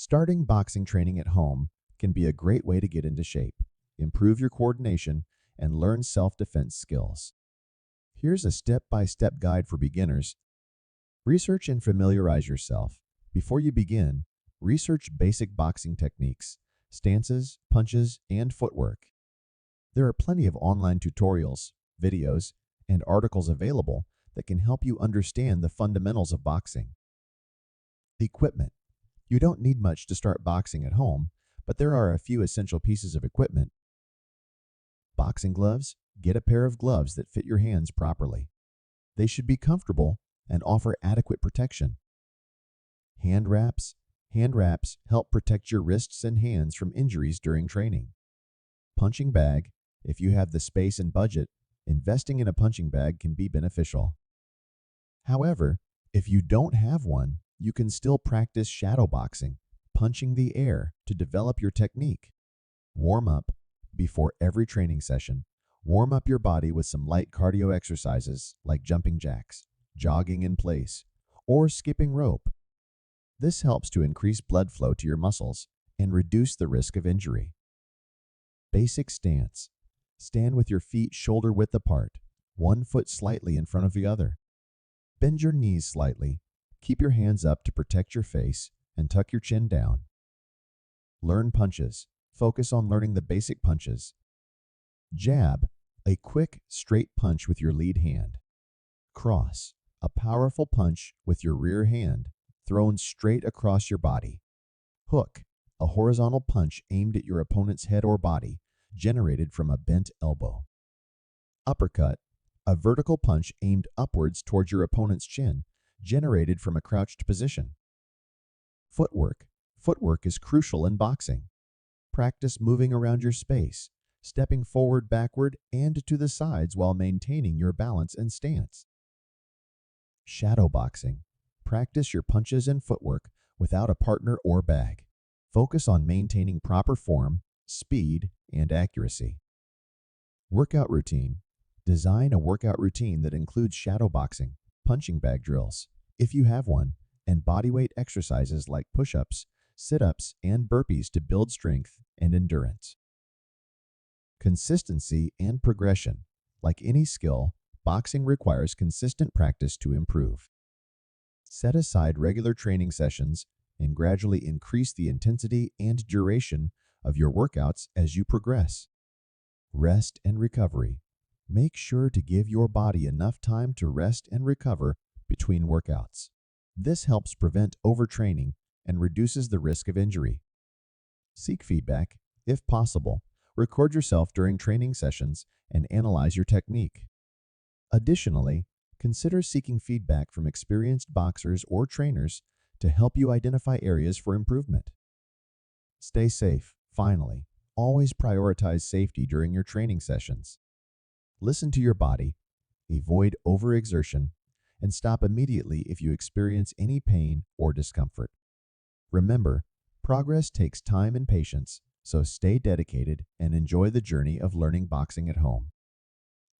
Starting boxing training at home can be a great way to get into shape, improve your coordination, and learn self-defense skills. Here's a step-by-step guide for beginners. Research and familiarize yourself. Before you begin, research basic boxing techniques, stances, punches, and footwork. There are plenty of online tutorials, videos, and articles available that can help you understand the fundamentals of boxing. Equipment. You don't need much to start boxing at home, but there are a few essential pieces of equipment. Boxing gloves. Get a pair of gloves that fit your hands properly. They should be comfortable and offer adequate protection. Hand wraps. Hand wraps help protect your wrists and hands from injuries during training. Punching bag. If you have the space and budget, investing in a punching bag can be beneficial. However, if you don't have one, you can still practice shadow boxing, punching the air to develop your technique. Warm up. Before every training session, warm up your body with some light cardio exercises like jumping jacks, jogging in place, or skipping rope. This helps to increase blood flow to your muscles and reduce the risk of injury. Basic stance. Stand with your feet shoulder width apart, one foot slightly in front of the other. Bend your knees slightly. Keep your hands up to protect your face and tuck your chin down. Learn punches. Focus on learning the basic punches. Jab, a quick, straight punch with your lead hand. Cross, a powerful punch with your rear hand, thrown straight across your body. Hook, a horizontal punch aimed at your opponent's head or body, generated from a bent elbow. Uppercut, a vertical punch aimed upwards towards your opponent's chin, generated from a crouched position. Footwork. Footwork is crucial in boxing. Practice moving around your space, stepping forward, backward, and to the sides while maintaining your balance and stance. Shadow boxing. Practice your punches and footwork without a partner or bag. Focus on maintaining proper form, speed, and accuracy. Workout routine. Design a workout routine that includes shadow boxing, punching bag drills, if you have one, and bodyweight exercises like push-ups, sit-ups, and burpees to build strength and endurance. Consistency and progression. Like any skill, boxing requires consistent practice to improve. Set aside regular training sessions and gradually increase the intensity and duration of your workouts as you progress. Rest and recovery. Make sure to give your body enough time to rest and recover between workouts. This helps prevent overtraining and reduces the risk of injury. Seek feedback. If possible, record yourself during training sessions and analyze your technique. Additionally, consider seeking feedback from experienced boxers or trainers to help you identify areas for improvement. Stay safe. Finally, always prioritize safety during your training sessions. Listen to your body, avoid overexertion, and stop immediately if you experience any pain or discomfort. Remember, progress takes time and patience, so stay dedicated and enjoy the journey of learning boxing at home.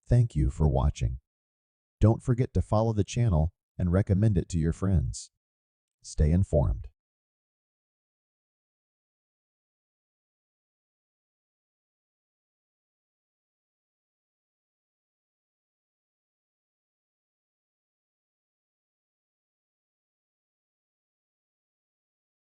Thank you for watching. Don't forget to follow the channel and recommend it to your friends. Stay informed.